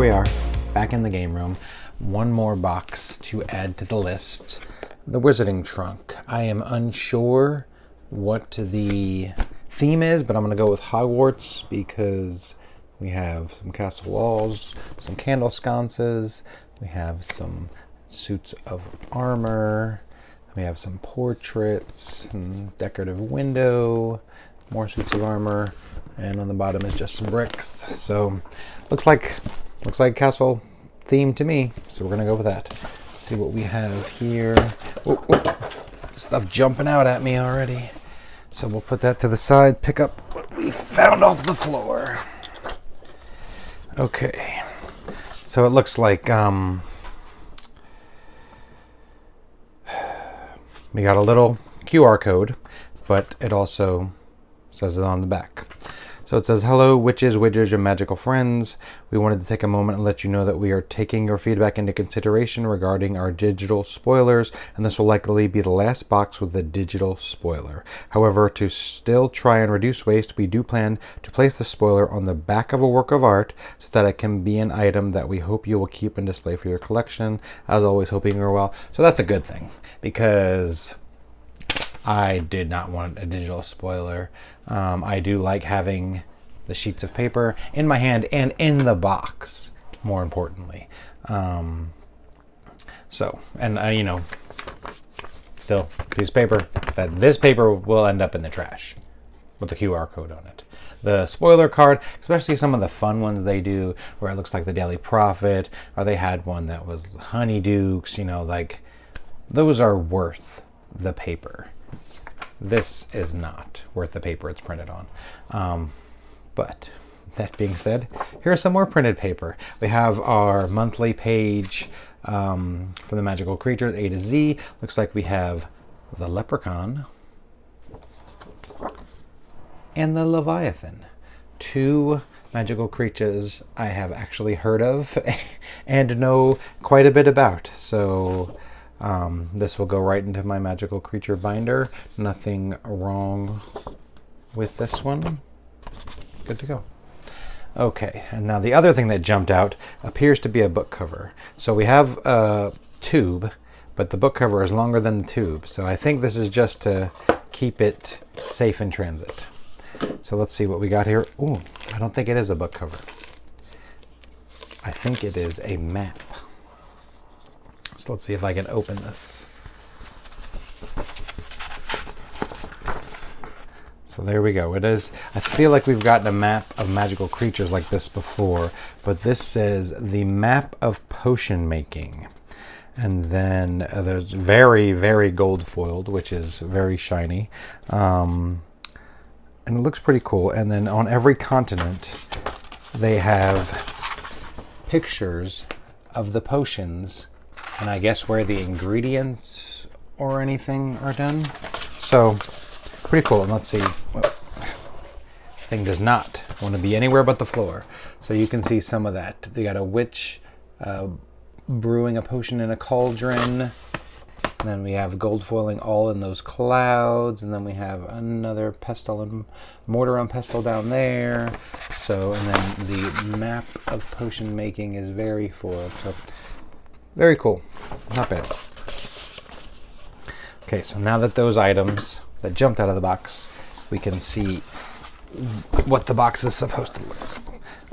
we are, back in the game room. One more box to add to the list. The Wizarding Trunk. I am unsure what the theme is, but I'm going to go with Hogwarts because we have some castle walls, some candle sconces, we have some suits of armor, we have some portraits, and decorative window, more suits of armor, and on the bottom is just some bricks. So looks like castle theme to me. So we're gonna go with that. Let's see what we have here. Stuff jumping out at me already. So we'll put that to the side, pick up what we found off the floor. Okay. So it looks like we got a little QR code, but it also says it on the back. So it says, "Hello, witches, wizards, and magical friends. We wanted to take a moment and let you know that we are taking your feedback into consideration regarding our digital spoilers, and this will likely be the last box with a digital spoiler. However, to still try and reduce waste, we do plan to place the spoiler on the back of a work of art so that it can be an item that we hope you will keep and display for your collection. As always, hoping you're well." So that's a good thing, because I did not want a digital spoiler. I do like having the sheets of paper in my hand and in the box, more importantly. Still, piece of paper, that this paper will end up in the trash with the QR code on it. The spoiler card, especially some of the fun ones they do, where it looks like the Daily Prophet, or they had one that was Honeydukes, those are worth the paper. This is not worth the paper it's printed on. But that being said, here's some more printed paper. We have our monthly page for the magical creatures, A to Z. Looks like we have the Leprechaun and the Leviathan. Two magical creatures I have actually heard of and know quite a bit about. So this will go right into my magical creature binder. Nothing wrong with this one. Good to go. Okay, and now the other thing that jumped out appears to be a book cover. So we have a tube, but the book cover is longer than the tube. So I think this is just to keep it safe in transit. So let's see what we got here. Ooh, I don't think it is a book cover. I think it is a map. So let's see if I can open this. So there we go. It is. I feel like we've gotten a map of magical creatures like this before, but this says the map of potion making. And then there's very, very gold foiled, which is very shiny. And it looks pretty cool. And then on every continent, they have pictures of the potions, and I guess where the ingredients or anything are done. So pretty cool. And let's see. Well, this thing does not want to be anywhere but the floor. So you can see some of that. They got a witch brewing a potion in a cauldron. And then we have gold foiling all in those clouds. And then we have another pestle and mortar and pestle down there. So, and then the map of potion making is very foiled. So very cool. Not bad. Okay, so now that those items that jumped out of the box, we can see what the box is supposed to look like.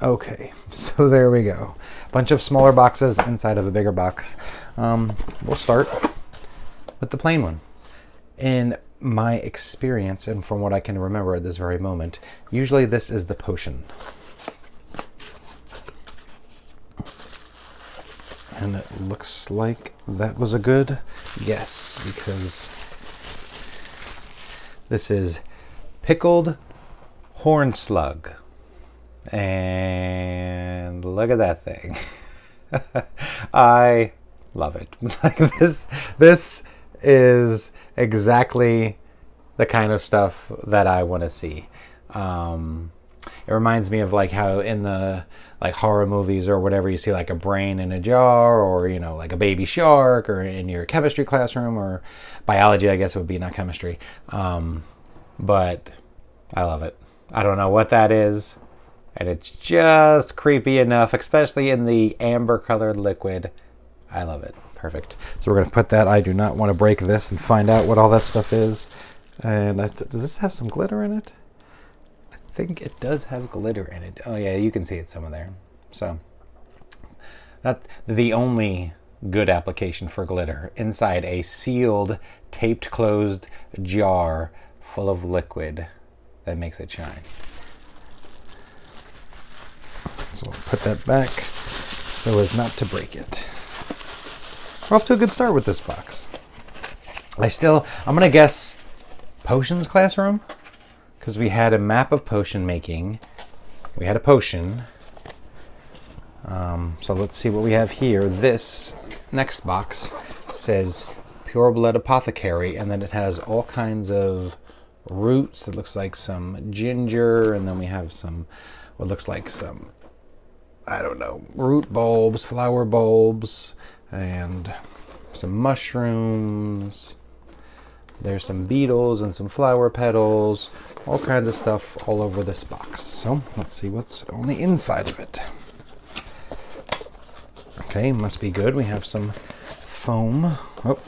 Okay, so there we go. A bunch of smaller boxes inside of a bigger box. We'll start with the plain one. In my experience, and from what I can remember at this very moment, usually this is the potion. And it looks like that was a good guess, because this is pickled horn slug. And look at that thing. I love it. Like this is exactly the kind of stuff that I want to see. It reminds me of like how in the like horror movies or whatever, you see like a brain in a jar, or like a baby shark, or in your chemistry classroom, or biology, I guess it would be, not chemistry. But I love it. I don't know what that is. and it's just creepy enough, especially in the amber colored liquid. I love it. Perfect. So we're going to put that. I do not want to break this and find out what all that stuff is. And does this have some glitter in it? I think it does have glitter in it. Oh yeah, you can see it some of there. So that's the only good application for glitter, inside a sealed, taped closed jar full of liquid that makes it shine. So we'll put that back so as not to break it. We're off to a good start with this box. I'm gonna guess potions classroom, because we had a map of potion making. We had a potion. So let's see what we have here. This next box says Pure Blood Apothecary, and then it has all kinds of roots. It looks like some ginger, and then we have some, what looks like some, I don't know, root bulbs, flower bulbs, and some mushrooms. There's some beetles and some flower petals, all kinds of stuff all over this box. So let's see what's on the inside of it. Okay, must be good. We have some foam. Oh,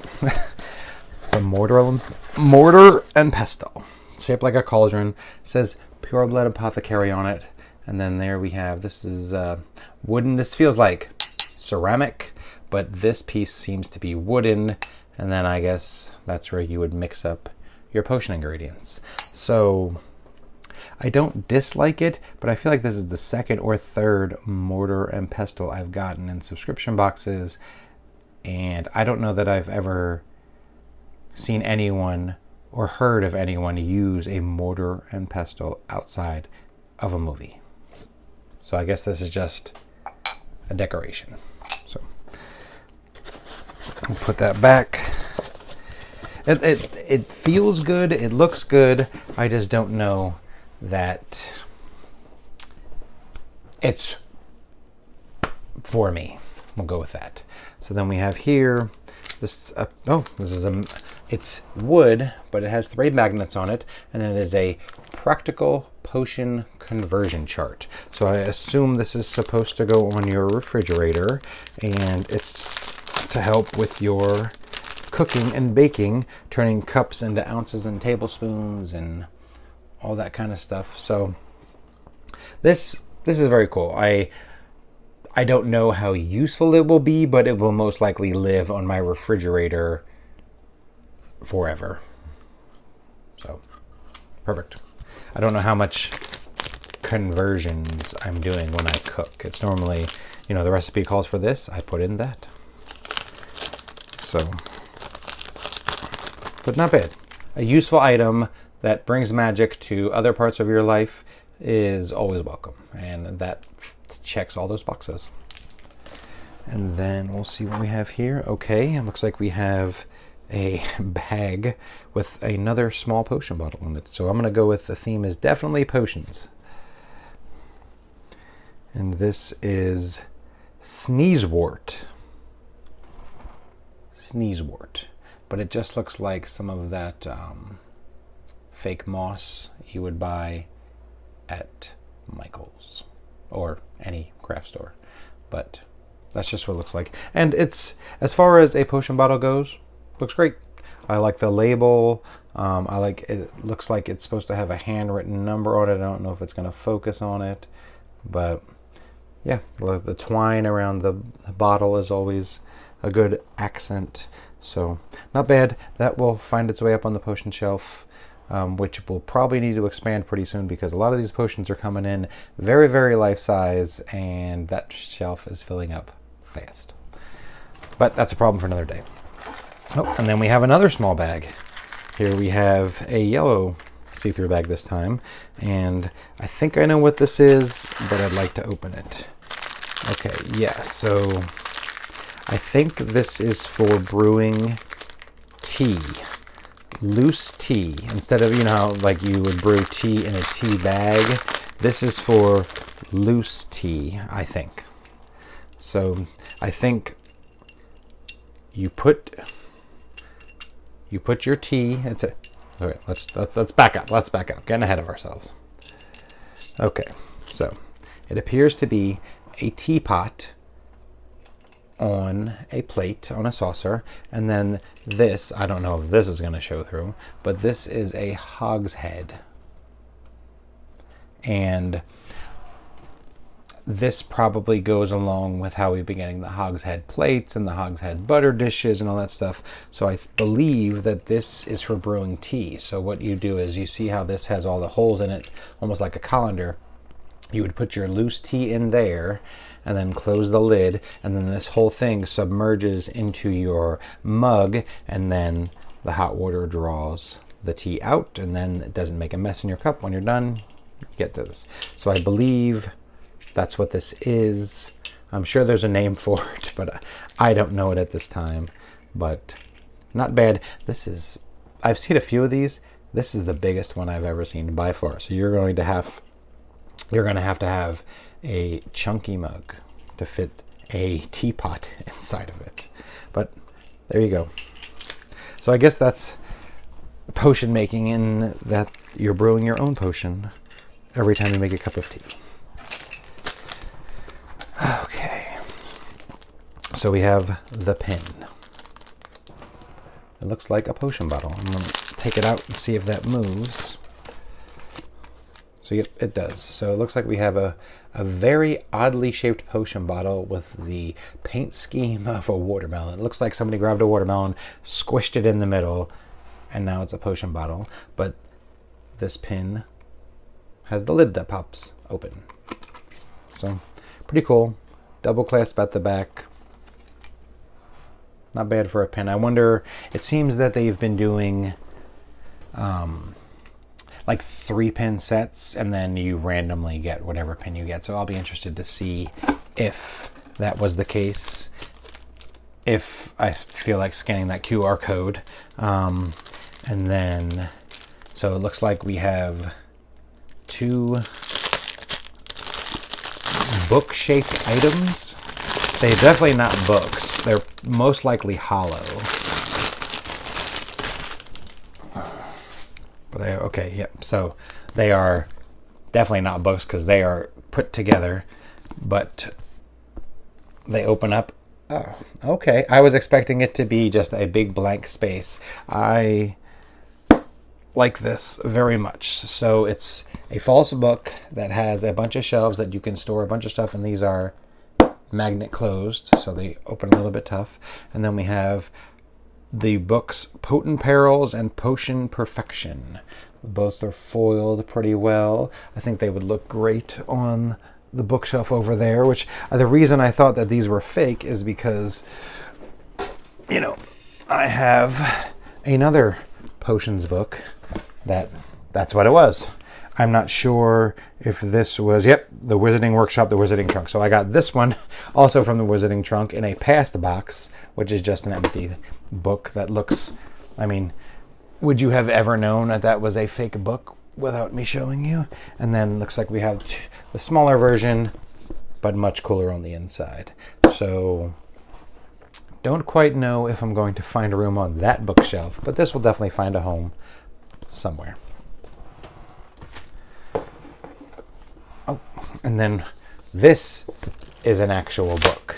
some mortar and pestle, shaped like a cauldron. It says Pure Blood Apothecary on it. And then there we have, this is wooden. This feels like ceramic, but this piece seems to be wooden. And then I guess that's where you would mix up your potion ingredients. So I don't dislike it, but I feel like this is the second or third mortar and pestle I've gotten in subscription boxes. And I don't know that I've ever seen anyone or heard of anyone use a mortar and pestle outside of a movie. So I guess this is just a decoration. So we'll put that back. It feels good. It looks good. I just don't know that it's for me. We'll go with that. So then we have here this. It's wood, but it has 3 magnets on it, and it is a practical potion conversion chart. So I assume this is supposed to go on your refrigerator, and it's to help with your cooking and baking, turning cups into ounces and tablespoons and all that kind of stuff. So this is very cool. I don't know how useful it will be, but it will most likely live on my refrigerator forever. So perfect. I don't know how much conversions I'm doing when I cook. It's normally, the recipe calls for this, I put in that. So, but not bad. A useful item that brings magic to other parts of your life is always welcome, and that checks all those boxes. And then we'll see what we have here. Okay, it looks like we have a bag with another small potion bottle in it. So I'm going to go with the theme is definitely potions. And this is Sneezewort. Sneezewort. But it just looks like some of that fake moss you would buy at Michael's or any craft store. But that's just what it looks like. And it's, as far as a potion bottle goes, looks great. I like the label. I like it. It looks like it's supposed to have a handwritten number on it. I don't know if it's going to focus on it, but yeah, the twine around the bottle is always a good accent. So not bad. That will find its way up on the potion shelf, which will probably need to expand pretty soon because a lot of these potions are coming in very, very life size, and that shelf is filling up fast. But that's a problem for another day. Oh, and then we have another small bag. Here we have a yellow see-through bag this time, and I think I know what this is, but I'd like to open it. Okay, yeah, so I think this is for brewing tea, loose tea. Instead of, how like you would brew tea in a tea bag, this is for loose tea, I think. So I think you put your tea. Okay, let's back up. Let's back up. Getting ahead of ourselves. Okay, so It appears to be a teapot on a plate, on a saucer, and then this, I don't know if this is going to show through, but this is a hogshead. And this probably goes along with how we've been getting the hogshead plates and the hogshead butter dishes and all that stuff. So I believe that this is for brewing tea. So what you do is, you see how this has all the holes in it, almost like a colander. You would put your loose tea in there and then close the lid, and then this whole thing submerges into your mug, and then the hot water draws the tea out, and then it doesn't make a mess in your cup. When you're done, you get this. So I believe that's what this is. I'm sure there's a name for it, but I don't know it at this time. But not bad. I've seen a few of these. This is the biggest one I've ever seen by far. So you're going to have to have a chunky mug to fit a teapot inside of it. But there you go. So I guess that's potion making, in that you're brewing your own potion every time you make a cup of tea. Okay. So we have the pen. It looks like a potion bottle. I'm going to take it out and see if that moves. So yep, it does. So it looks like we have a very oddly shaped potion bottle with the paint scheme of a watermelon. It looks like somebody grabbed a watermelon, squished it in the middle, and now it's a potion bottle. But this pin has the lid that pops open. So pretty cool. Double clasp at the back. Not bad for a pen. I wonder, it seems that they've been doing like 3-pin sets, and then you randomly get whatever pin you get. So I'll be interested to see if that was the case, if I feel like scanning that QR code. And then, so it looks like we have 2 book-shaped items. They're definitely not books. They're most likely hollow. But okay, yep. So they are definitely not books because they are put together, but they open up. Oh, okay. I was expecting it to be just a big blank space. I like this very much. So it's a false book that has a bunch of shelves that you can store a bunch of stuff, and these are magnet closed, so they open a little bit tough. And then we have the books Potent Perils and Potion Perfection. Both are foiled pretty well. I think they would look great on the bookshelf over there, which the reason I thought that these were fake is because, you know, I have another potions book that's what it was. I'm not sure if this was, yep, the Wizarding Workshop, the Wizarding Trunk. So I got this one also from the Wizarding Trunk in a past box, which is just an empty book that looks, I mean, would you have ever known that that was a fake book without me showing you? And then looks like we have the smaller version, but much cooler on the inside. So don't quite know if I'm going to find a room on that bookshelf, but this will definitely find a home somewhere. Oh, and then this is an actual book.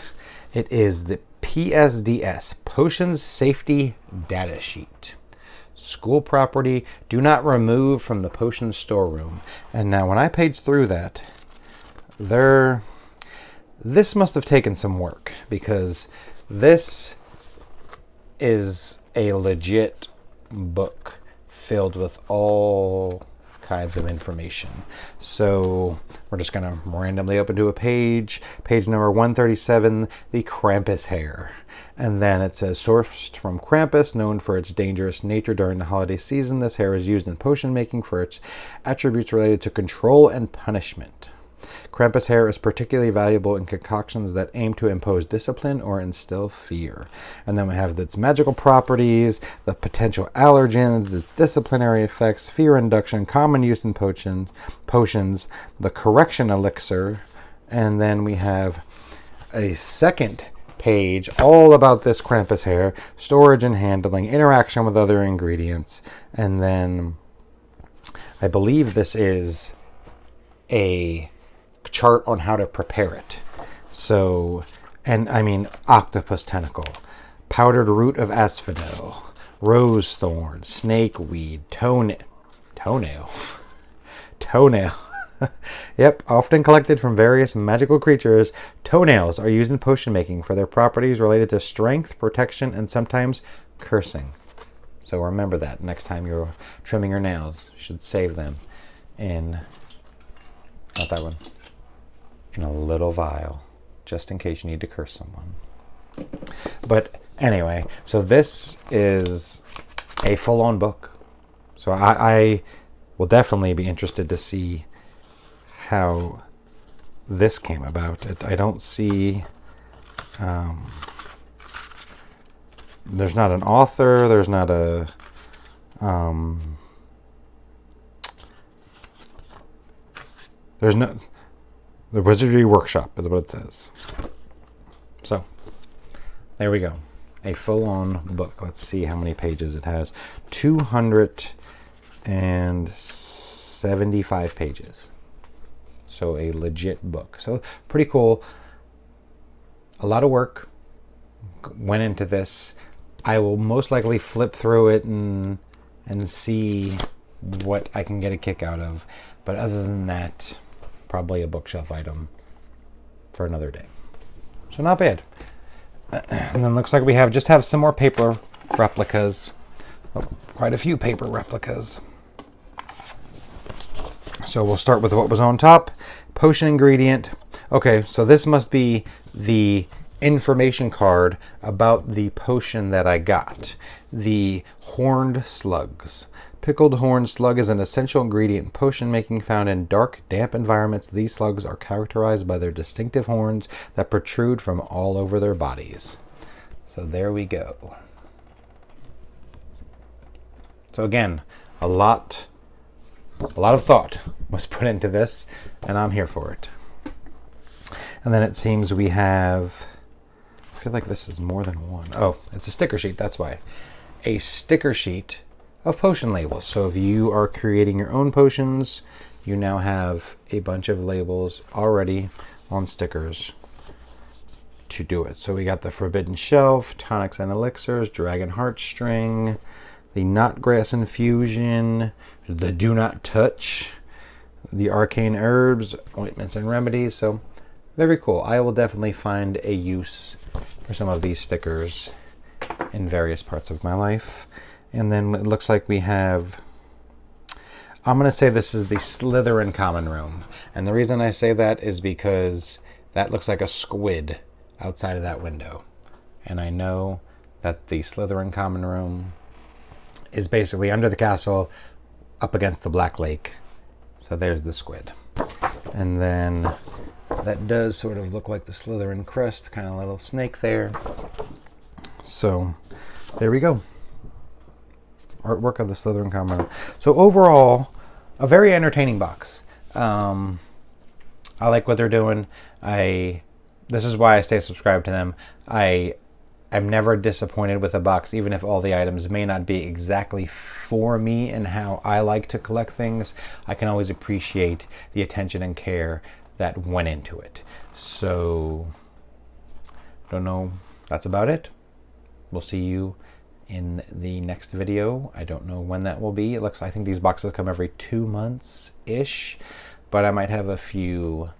It is the PSDS, Potions Safety Data Sheet. School property, do not remove from the potion storeroom. And now when I page through that, this must have taken some work, because this is a legit book filled with all kinds of information. So we're just going to randomly open to a page number 137, the Krampus hair. And then it says, sourced from Krampus, known for its dangerous nature during the holiday season, this hair is used in potion making for its attributes related to control and punishment. Krampus hair is particularly valuable in concoctions that aim to impose discipline or instill fear. And then we have its magical properties, the potential allergens, its disciplinary effects, fear induction, common use in potions, the correction elixir, and then we have a second page all about this Krampus hair, storage and handling, interaction with other ingredients, and then I believe this is a chart on how to prepare it. So, and I mean octopus tentacle, powdered root of asphodel, rose thorn, snakeweed, toenail. Yep, often collected from various magical creatures, toenails are used in potion making for their properties related to strength, protection, and sometimes cursing. So remember that next time you're trimming your nails. You should save them in, not that one, in a little vial, just in case you need to curse someone. But anyway, so this is a full-on book. So I will definitely be interested to see how this came about. I don't see, there's not an author, there's not a, there's no, the Wizardry Workshop is what it says. So, there we go. A full-on book. Let's see how many pages it has. 275 pages. So a legit book. So pretty cool. A lot of work went into this. I will most likely flip through it and see what I can get a kick out of. But other than that, probably a bookshelf item for another day. So not bad. And then looks like we just have some more paper replicas. Oh, quite a few paper replicas. So we'll start with what was on top. Potion ingredient. Okay, so this must be the information card about the potion that I got. The horned slugs. Pickled horned slug is an essential ingredient in potion making found in dark, damp environments. These slugs are characterized by their distinctive horns that protrude from all over their bodies. So there we go. So again, a lot of thought was put into this, and I'm here for it. And then it seems we have, I feel like this is more than one. Oh, it's a sticker sheet, that's why. A sticker sheet of potion labels. So if you are creating your own potions, you now have a bunch of labels already on stickers to do it. So we got the Forbidden Shelf, Tonics and Elixirs, Dragon Heartstring, the Knotgrass Infusion, the Do Not Touch, the Arcane Herbs, Ointments and Remedies. So very cool. I will definitely find a use for some of these stickers in various parts of my life. And then it looks like we have, I'm going to say this is the Slytherin Common Room. And the reason I say that is because that looks like a squid outside of that window. And I know that the Slytherin Common Room is basically under the castle up against the Black Lake. So there's the squid. And then that does sort of look like the Slytherin crest, kind of little snake there. So there we go. Artwork of the Slytherin Common Room. So overall, a very entertaining box. I like what they're doing. This is why I stay subscribed to them. I'm never disappointed with a box, even if all the items may not be exactly for me and how I like to collect things. I can always appreciate the attention and care that went into it. So, don't know. That's about it. We'll see you in the next video. I don't know when that will be. I think these boxes come every 2 months-ish, but I might have a few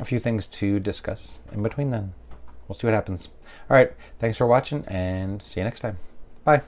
things to discuss in between then. We'll see what happens. All right, thanks for watching, and see you next time. Bye.